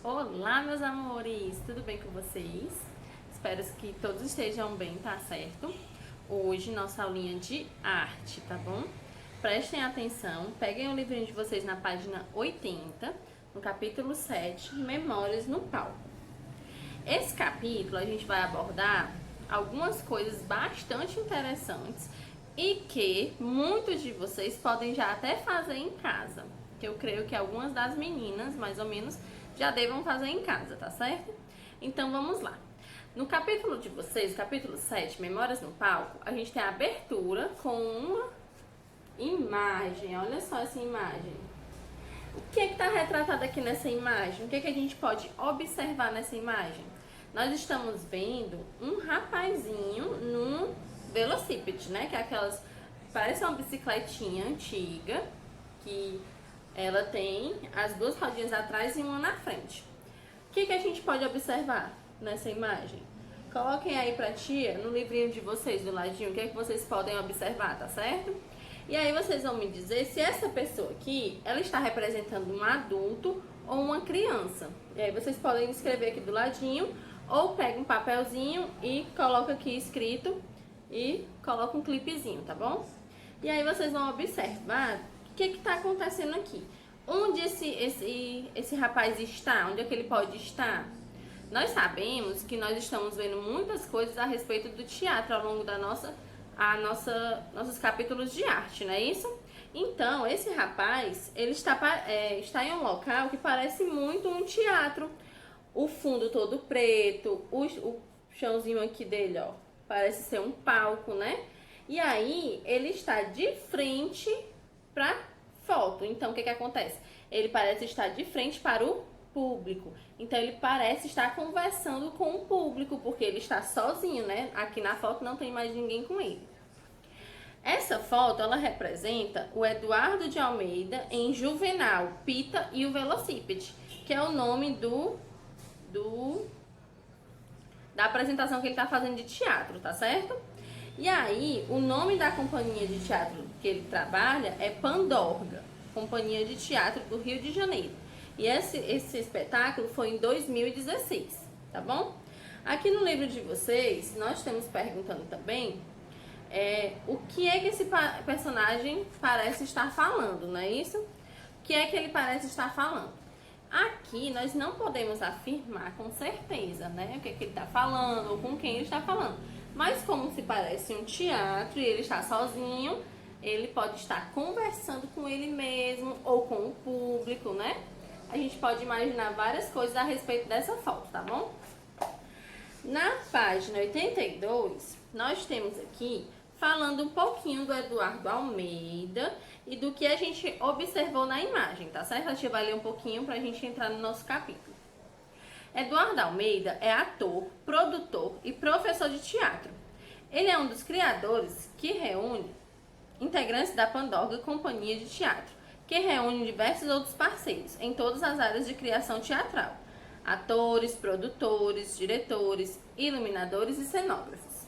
Olá, meus amores, tudo bem com vocês? Espero que todos estejam bem, tá certo? Hoje, nossa aulinha de arte, tá bom? Prestem atenção, peguem o livrinho de vocês na página 80, no capítulo 7, Memórias no Palco. Esse capítulo a gente vai abordar algumas coisas bastante interessantes e que muitos de vocês podem já até fazer em casa. Que eu creio que algumas das meninas, mais ou menos, já devam fazer em casa, tá certo? Então vamos lá. No capítulo de vocês, capítulo 7, Memórias no Palco, a gente tem a abertura com uma imagem. Olha só essa imagem. O que é que está retratado aqui nessa imagem? O que é que a gente pode observar nessa imagem? Nós estamos vendo um rapazinho num velocípede, né? Que é aquelas... Parece uma bicicletinha antiga, que ela tem as duas rodinhas atrás e uma na frente. O que a gente pode observar nessa imagem? Coloquem aí pra tia, no livrinho de vocês, do ladinho, o que é que vocês podem observar, tá certo? E aí vocês vão me dizer se essa pessoa aqui, ela está representando um adulto ou uma criança. E aí vocês podem escrever aqui do ladinho, ou pega um papelzinho e coloca aqui escrito e coloca um clipezinho, tá bom? E aí vocês vão observar o que está acontecendo aqui. Onde esse rapaz está? Onde é que ele pode estar? Nós sabemos que nós estamos vendo muitas coisas a respeito do teatro ao longo da nossos capítulos de arte, não é isso? Então, esse rapaz, ele está em um local que parece muito um teatro. O fundo todo preto, o chãozinho aqui dele, ó, parece ser um palco, né? E aí, ele está de frente para foto. Então, o que acontece? Ele parece estar de frente para o público. Então, ele parece estar conversando com o público, porque ele está sozinho, né? Aqui na foto não tem mais ninguém com ele. Essa foto, ela representa o Eduardo de Almeida em Juvenal, Pita e o Velocípede, que é o nome da apresentação que ele está fazendo de teatro, tá certo? E aí, o nome da companhia de teatro que ele trabalha é Pandorga, Companhia de Teatro do Rio de Janeiro. E esse espetáculo foi em 2016, tá bom? Aqui no livro de vocês, nós estamos perguntando também o que é que esse personagem parece estar falando, não é isso? O que é que ele parece estar falando? Aqui nós não podemos afirmar com certeza, né? O que é que ele está falando ou com quem ele está falando. Mas como se parece um teatro e ele está sozinho, ele pode estar conversando com ele mesmo ou com o público, né? A gente pode imaginar várias coisas a respeito dessa foto, tá bom? Na página 82, nós temos aqui falando um pouquinho do Eduardo Almeida e do que a gente observou na imagem, tá certo? A gente vai ler um pouquinho pra gente entrar no nosso capítulo. Eduardo Almeida é ator, produtor e professor de teatro. Ele é um dos criadores que reúne integrantes da Pandorga Companhia de Teatro, que reúne diversos outros parceiros em todas as áreas de criação teatral: atores, produtores, diretores, iluminadores e cenógrafos.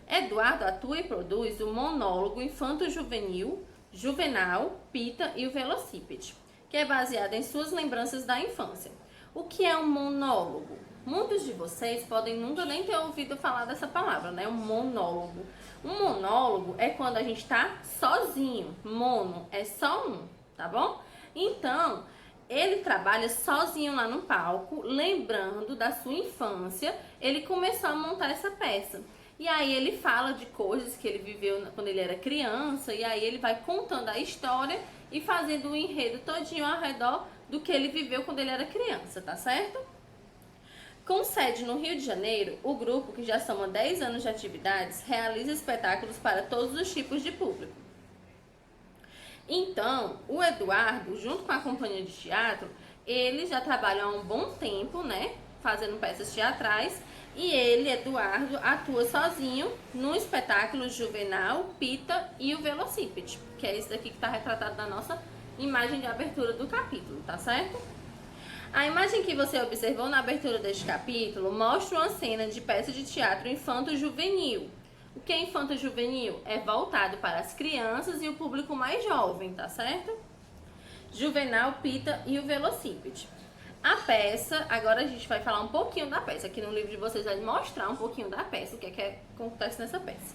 Eduardo atua e produz o monólogo infanto-juvenil, Juvenal, Pita e o Velocípede, que é baseado em suas lembranças da infância. O que é um monólogo? Muitos de vocês podem nunca nem ter ouvido falar dessa palavra, né? Um monólogo. Um monólogo é quando a gente está sozinho. Mono é só um, tá bom? Então, ele trabalha sozinho lá no palco, lembrando da sua infância. Ele começou a montar essa peça. E aí ele fala de coisas que ele viveu quando ele era criança. E aí ele vai contando a história e fazendo o enredo todinho ao redor do que ele viveu quando ele era criança, tá certo? Com sede no Rio de Janeiro, o grupo, que já soma 10 anos de atividades, realiza espetáculos para todos os tipos de público. Então, o Eduardo, junto com a companhia de teatro, eles já trabalham há um bom tempo, né, fazendo peças teatrais, e ele, Eduardo, atua sozinho no espetáculo Juvenal, Pita e o Velocípede, que é esse daqui que está retratado na nossa imagem de abertura do capítulo, tá certo? A imagem que você observou na abertura deste capítulo mostra uma cena de peça de teatro infanto-juvenil. O que é infanto-juvenil? É voltado para as crianças e o público mais jovem, tá certo? Juvenal, Pita e o Velocípede. A A peça, agora a gente vai falar um pouquinho da peça. Aqui no livro de vocês vai mostrar um pouquinho da peça, o que é que acontece nessa peça.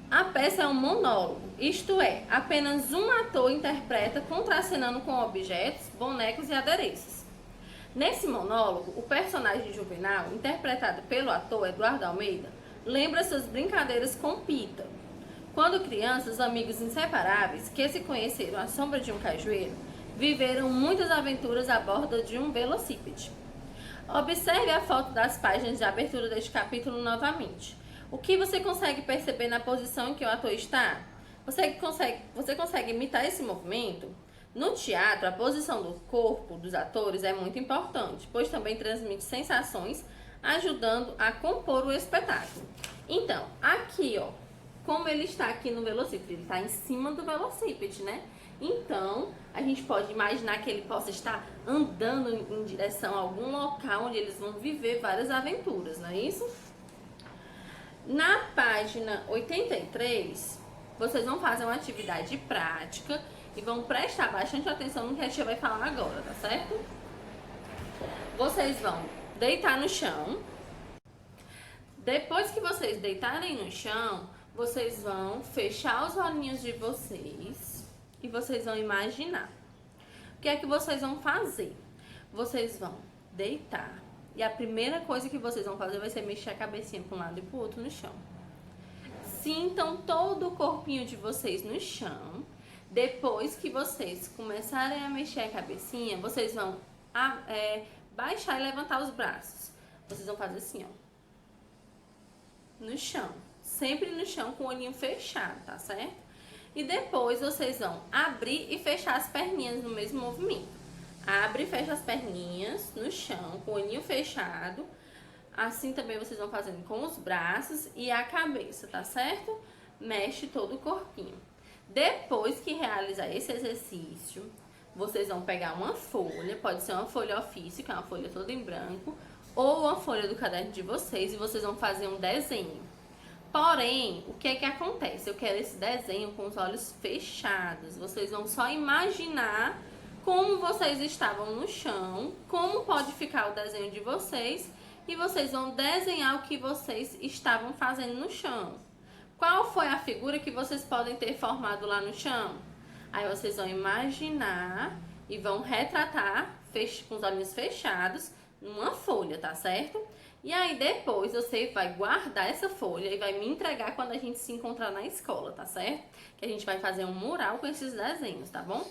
A peça é um monólogo, isto é, apenas um ator interpreta contracenando com objetos, bonecos e adereços. Nesse monólogo, o personagem juvenal, interpretado pelo ator Eduardo Almeida, lembra suas brincadeiras com Pita. Quando crianças, amigos inseparáveis que se conheceram à sombra de um cajueiro, viveram muitas aventuras a bordo de um velocípede. Observe a foto das páginas de abertura deste capítulo novamente. O que você consegue perceber na posição em que o ator está? Você consegue imitar esse movimento? No teatro, a posição do corpo dos atores é muito importante, pois também transmite sensações, ajudando a compor o espetáculo. Então, aqui, ó, como ele está aqui no velocípede, ele está em cima do velocípede, né? Então, a gente pode imaginar que ele possa estar andando em direção a algum local onde eles vão viver várias aventuras, não é isso? Na página 83, vocês vão fazer uma atividade prática e vão prestar bastante atenção no que a tia vai falar agora, tá certo? Vocês vão deitar no chão. Depois que vocês deitarem no chão, vocês vão fechar os olhinhos de vocês e vocês vão imaginar. O que é que vocês vão fazer? Vocês vão deitar e a primeira coisa que vocês vão fazer vai ser mexer a cabecinha para um lado e para o outro no chão. Sintam todo o corpinho de vocês no chão. Depois que vocês começarem a mexer a cabecinha, vocês vão baixar e levantar os braços. Vocês vão fazer assim, ó. No chão. Sempre no chão com o olhinho fechado, tá certo? E depois vocês vão abrir e fechar as perninhas no mesmo movimento. Abre e fecha as perninhas no chão com o olhinho fechado. Assim também vocês vão fazendo com os braços e a cabeça, tá certo? Mexe todo o corpinho. Depois que realizar esse exercício, vocês vão pegar uma folha, pode ser uma folha ofício, que é uma folha toda em branco, ou uma folha do caderno de vocês, e vocês vão fazer um desenho. Porém, o que é que acontece? Eu quero esse desenho com os olhos fechados. Vocês vão só imaginar como vocês estavam no chão, como pode ficar o desenho de vocês, e vocês vão desenhar o que vocês estavam fazendo no chão. Qual foi a figura que vocês podem ter formado lá no chão? Aí vocês vão imaginar e vão retratar com os olhinhos fechados numa folha, tá certo? E aí depois você vai guardar essa folha e vai me entregar quando a gente se encontrar na escola, tá certo? Que a gente vai fazer um mural com esses desenhos, tá bom?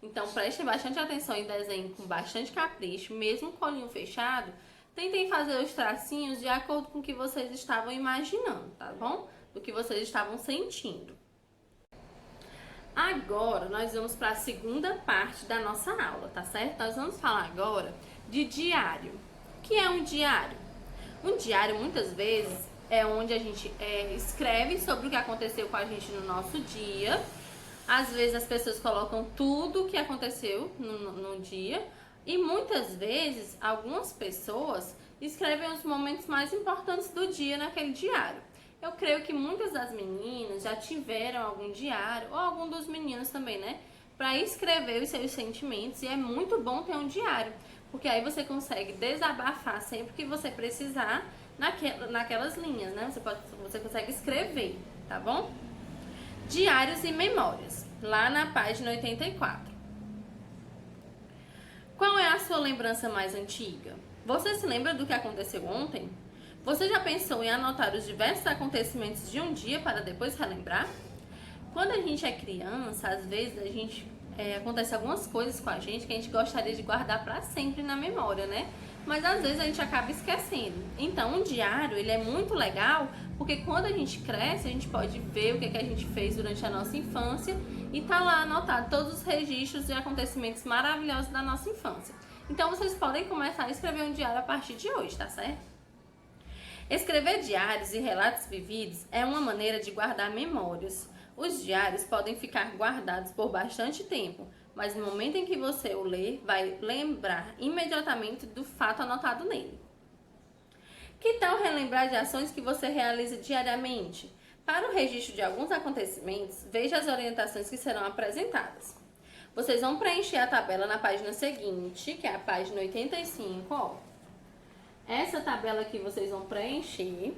Então prestem bastante atenção em desenho com bastante capricho, mesmo com o olhinho fechado. Tentem fazer os tracinhos de acordo com o que vocês estavam imaginando, tá bom? Do que vocês estavam sentindo. Agora, nós vamos para a segunda parte da nossa aula, tá certo? Nós vamos falar agora de diário. O que é um diário? Um diário, muitas vezes, é onde a gente escreve sobre o que aconteceu com a gente no nosso dia. Às vezes, as pessoas colocam tudo o que aconteceu no dia. E muitas vezes, algumas pessoas escrevem os momentos mais importantes do dia naquele diário. Eu creio que muitas das meninas já tiveram algum diário, ou algum dos meninos também, né? Para escrever os seus sentimentos, e é muito bom ter um diário, porque aí você consegue desabafar sempre que você precisar naquelas linhas, né? Você consegue escrever, tá bom? Diários e memórias, lá na página 84. Qual é a sua lembrança mais antiga? Você se lembra do que aconteceu ontem? Você já pensou em anotar os diversos acontecimentos de um dia para depois relembrar? Quando a gente é criança, às vezes acontece algumas coisas com a gente que a gente gostaria de guardar para sempre na memória, né? Mas às vezes a gente acaba esquecendo. Então, um diário, ele é muito legal, porque quando a gente cresce, a gente pode ver o que a gente fez durante a nossa infância e tá lá anotado todos os registros e acontecimentos maravilhosos da nossa infância. Então, vocês podem começar a escrever um diário a partir de hoje, tá certo? Escrever diários e relatos vividos é uma maneira de guardar memórias. Os diários podem ficar guardados por bastante tempo, mas no momento em que você o lê, vai lembrar imediatamente do fato anotado nele. Que tal relembrar de ações que você realiza diariamente? Para o registro de alguns acontecimentos, veja as orientações que serão apresentadas. Vocês vão preencher a tabela na página seguinte, que é a página 85, ó. Essa tabela aqui vocês vão preencher.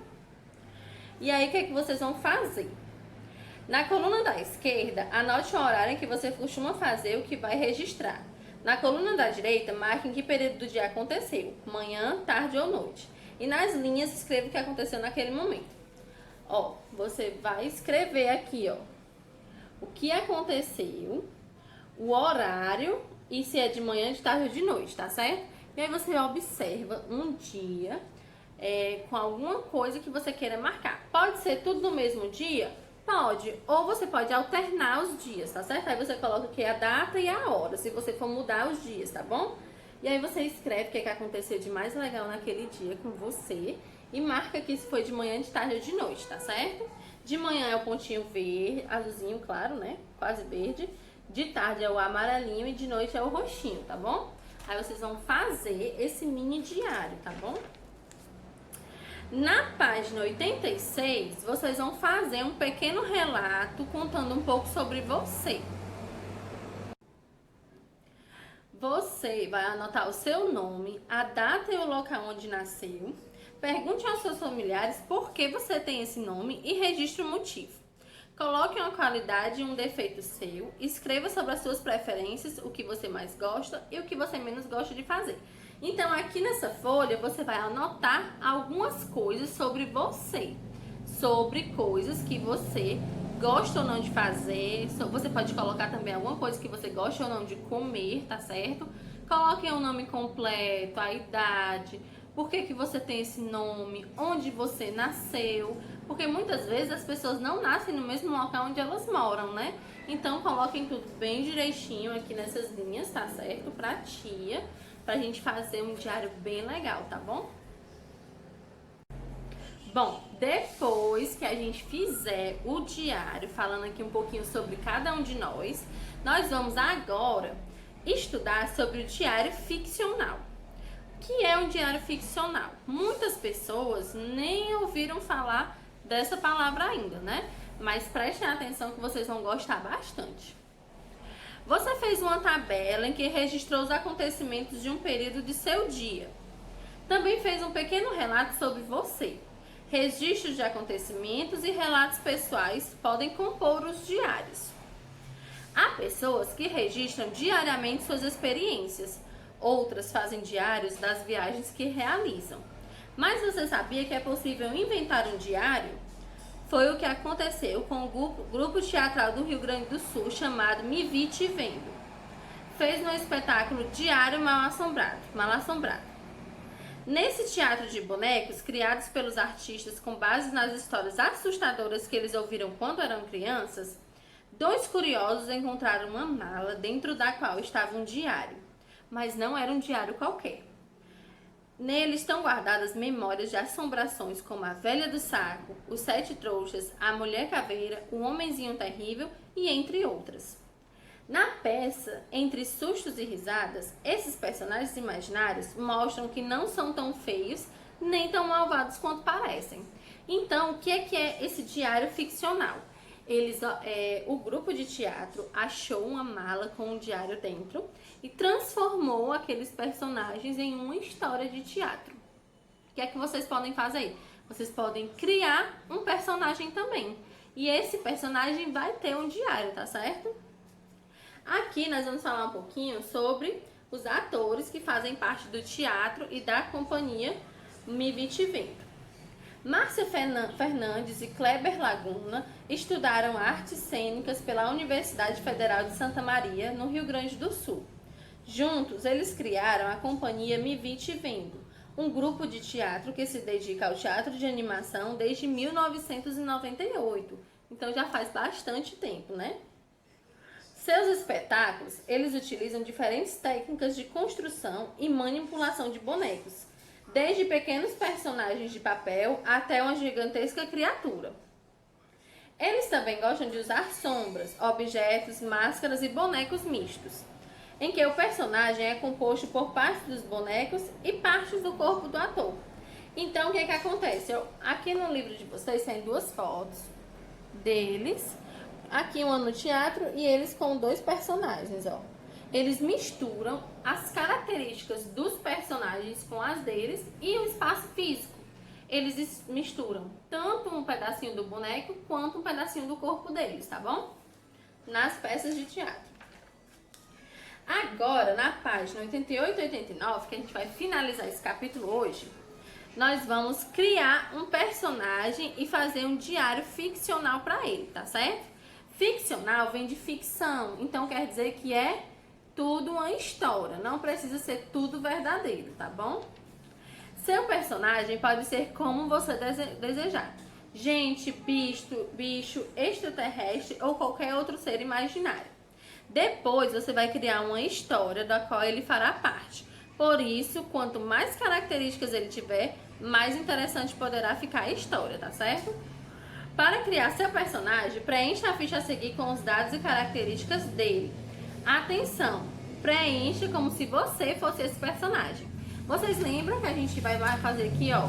E aí, o que é que vocês vão fazer? Na coluna da esquerda, anote o horário em que você costuma fazer o que vai registrar. Na coluna da direita, marque em que período do dia aconteceu, manhã, tarde ou noite. E nas linhas, escreva o que aconteceu naquele momento. Ó, você vai escrever aqui, ó, o que aconteceu, o horário e se é de manhã, de tarde ou de noite, tá certo? E aí você observa um dia com alguma coisa que você queira marcar. Pode ser tudo no mesmo dia? Pode. Ou você pode alternar os dias, tá certo? Aí você coloca aqui a data e a hora, se você for mudar os dias, tá bom? E aí você escreve o que aconteceu de mais legal naquele dia com você e marca aqui se foi de manhã, de tarde ou de noite, tá certo? De manhã é o pontinho verde, azulzinho, claro, né? Quase verde. De tarde é o amarelinho e de noite é o roxinho, tá bom? Aí vocês vão fazer esse mini diário, tá bom? Na página 86, vocês vão fazer um pequeno relato contando um pouco sobre você. Você vai anotar o seu nome, a data e o local onde nasceu. Pergunte aos seus familiares por que você tem esse nome e registre o motivo. Coloque uma qualidade e um defeito seu. Escreva sobre as suas preferências, o que você mais gosta e o que você menos gosta de fazer. Então, aqui nessa folha, você vai anotar algumas coisas sobre você. Sobre coisas que você gosta ou não de fazer. Você pode colocar também alguma coisa que você gosta ou não de comer, tá certo? Coloque o nome completo, a idade, por que você tem esse nome, onde você nasceu. Porque muitas vezes as pessoas não nascem no mesmo local onde elas moram, né? Então, coloquem tudo bem direitinho aqui nessas linhas, tá certo? Pra tia. Pra gente fazer um diário bem legal, tá bom? Bom, depois que a gente fizer o diário, falando aqui um pouquinho sobre cada um de nós, nós vamos agora estudar sobre o diário ficcional. O que é um diário ficcional? Muitas pessoas nem ouviram falar dessa palavra ainda, né? Mas prestem atenção que vocês vão gostar bastante. Você fez uma tabela em que registrou os acontecimentos de um período de seu dia. Também fez um pequeno relato sobre você. Registros de acontecimentos e relatos pessoais podem compor os diários. Há pessoas que registram diariamente suas experiências. Outras fazem diários das viagens que realizam. Mas você sabia que é possível inventar um diário? Foi o que aconteceu com o grupo teatral do Rio Grande do Sul, chamado Me Vi Te Vendo. Fez no espetáculo Diário Mal Assombrado. Nesse teatro de bonecos, criados pelos artistas com base nas histórias assustadoras que eles ouviram quando eram crianças, 2 curiosos encontraram uma mala dentro da qual estava um diário. Mas não era um diário qualquer. Nele estão guardadas memórias de assombrações como a Velha do Saco, os 7 Trouxas, a Mulher Caveira, o Homenzinho Terrível e entre outras. Na peça, entre sustos e risadas, esses personagens imaginários mostram que não são tão feios nem tão malvados quanto parecem. Então, o que é esse diário ficcional? O grupo de teatro achou uma mala com um diário dentro e transformou aqueles personagens em uma história de teatro. O que é que vocês podem fazer? Vocês podem criar um personagem também. E esse personagem vai ter um diário, tá certo? Aqui nós vamos falar um pouquinho sobre os atores que fazem parte do teatro e da companhia Me Vi Te Vendo. Márcia Fernandes e Kleber Laguna estudaram artes cênicas pela Universidade Federal de Santa Maria, no Rio Grande do Sul. Juntos, eles criaram a companhia Me Vi Te Vendo, um grupo de teatro que se dedica ao teatro de animação desde 1998. Então já faz bastante tempo, né? Seus espetáculos, eles utilizam diferentes técnicas de construção e manipulação de bonecos, desde pequenos personagens de papel até uma gigantesca criatura. Eles também gostam de usar sombras, objetos, máscaras e bonecos mistos, em que o personagem é composto por partes dos bonecos e partes do corpo do ator. Então, o que acontece? Aqui no livro de vocês tem 2 fotos deles. aqui um ano no teatro e eles com 2 personagens, ó. Eles misturam as características dos personagens com as deles e o espaço físico. Eles misturam tanto um pedacinho do boneco quanto um pedacinho do corpo deles, tá bom? Nas peças de teatro. Agora, na página 88 e 89, que a gente vai finalizar esse capítulo hoje, nós vamos criar um personagem e fazer um diário ficcional para ele, tá certo? Ficcional vem de ficção, então quer dizer que é tudo uma história, não precisa ser tudo verdadeiro, tá bom? Seu personagem pode ser como você desejar. Gente, bicho, extraterrestre ou qualquer outro ser imaginário. Depois você vai criar uma história da qual ele fará parte. Por isso, quanto mais características ele tiver, mais interessante poderá ficar a história, tá certo? Para criar seu personagem, preencha a ficha a seguir com os dados e características dele. Atenção, preencha como se você fosse esse personagem. Vocês lembram que a gente vai fazer aqui, ó,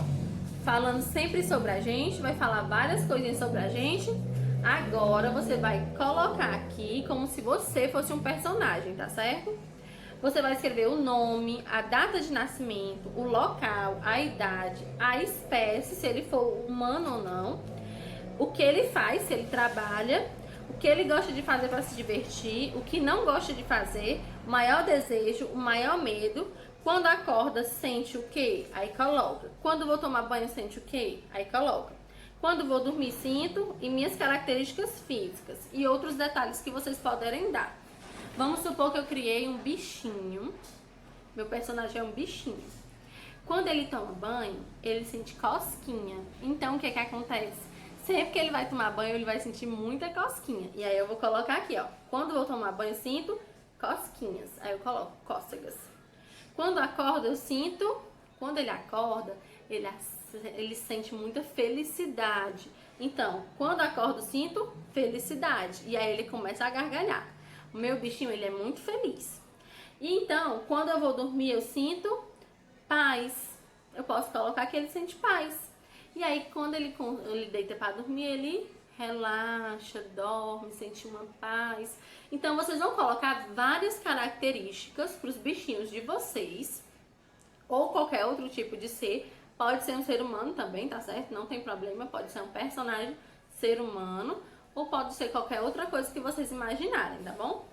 falando sempre sobre a gente, vai falar várias coisinhas sobre a gente. Agora você vai colocar aqui como se você fosse um personagem, tá certo? Você vai escrever o nome, a data de nascimento, o local, a idade, a espécie, se ele for humano ou não, o que ele faz, se ele trabalha, o que ele gosta de fazer para se divertir, o que não gosta de fazer, o maior desejo, o maior medo. Quando acorda, sente o quê? Aí coloca. Quando vou tomar banho, sente o quê? Aí coloca. Quando vou dormir, sinto, e minhas características físicas e outros detalhes que vocês poderem dar. Vamos supor que eu criei um bichinho. Meu personagem é um bichinho. Quando ele toma banho, ele sente cosquinha. Então, o que acontece? Sempre que ele vai tomar banho, ele vai sentir muita cosquinha. E aí eu vou colocar aqui, ó. Quando vou tomar banho, sinto cosquinhas. Aí eu coloco cócegas. Quando acorda, eu sinto... Quando ele acorda, ele sente muita felicidade. Então, quando acordo, sinto felicidade. E aí ele começa a gargalhar. O meu bichinho, ele é muito feliz. E então, quando eu vou dormir, eu sinto paz. Eu posso colocar que ele sente paz. E aí, quando ele deita para dormir, ele relaxa, dorme, sente uma paz. Então, vocês vão colocar várias características para os bichinhos de vocês, ou qualquer outro tipo de ser. Pode ser um ser humano também, tá certo? Não tem problema, pode ser um personagem ser humano, ou pode ser qualquer outra coisa que vocês imaginarem, tá bom?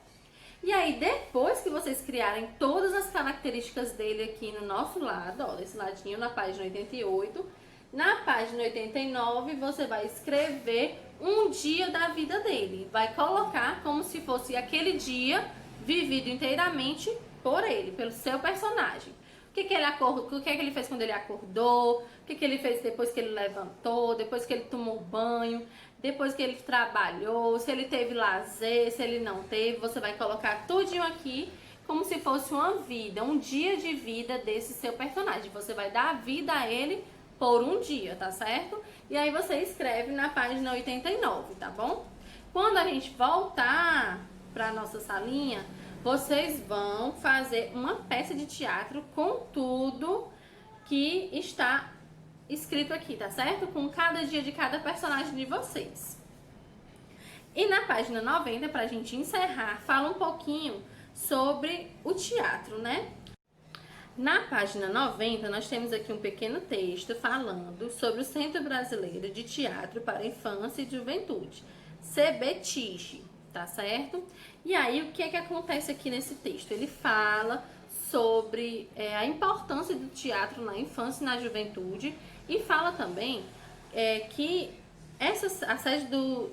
E aí, depois que vocês criarem todas as características dele aqui no nosso lado, ó, desse ladinho, na página 88, na página 89, você vai escrever um dia da vida dele. Vai colocar como se fosse aquele dia vivido inteiramente por ele, pelo seu personagem. O que ele fez quando ele acordou, o que ele fez depois que ele levantou, depois que ele tomou banho, depois que ele trabalhou, se ele teve lazer, se ele não teve. Você vai colocar tudinho aqui como se fosse uma vida, um dia de vida desse seu personagem. Você vai dar vida a ele por um dia, tá certo? E aí você escreve na página 89, tá bom? Quando a gente voltar pra nossa salinha, vocês vão fazer uma peça de teatro com tudo que está escrito aqui, tá certo? Com cada dia de cada personagem de vocês. E na página 90, pra gente encerrar, fala um pouquinho sobre o teatro, né? Na página 90, nós temos aqui um pequeno texto falando sobre o Centro Brasileiro de Teatro para Infância e Juventude, CBTIG, tá certo? E aí, o que acontece aqui nesse texto? Ele fala sobre a importância do teatro na infância e na juventude e fala também que a sede do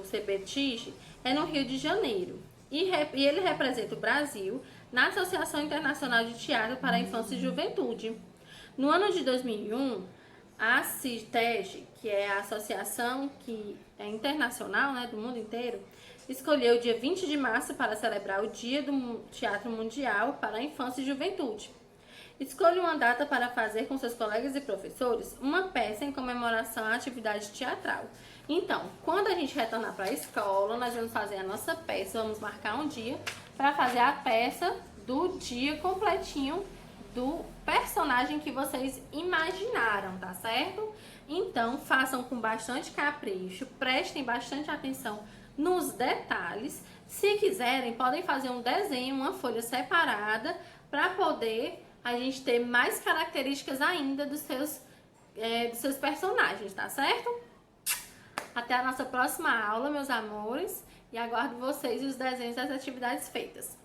CBTIG é no Rio de Janeiro e ele representa o Brasil na Associação Internacional de Teatro para a Infância e Juventude. No ano de 2001, a CITEG, que é a associação que é internacional, né, do mundo inteiro, escolheu o dia 20 de março para celebrar o Dia do Teatro Mundial para a Infância e Juventude. Escolha uma data para fazer com seus colegas e professores uma peça em comemoração à atividade teatral. Então, quando a gente retornar para a escola, nós vamos fazer a nossa peça, vamos marcar um dia para fazer a peça do dia completinho do personagem que vocês imaginaram, tá certo? Então, façam com bastante capricho, prestem bastante atenção nos detalhes. Se quiserem, podem fazer um desenho, uma folha separada, para poder a gente ter mais características ainda dos seus personagens, tá certo? Até a nossa próxima aula, meus amores, e aguardo vocês e os desenhos das atividades feitas.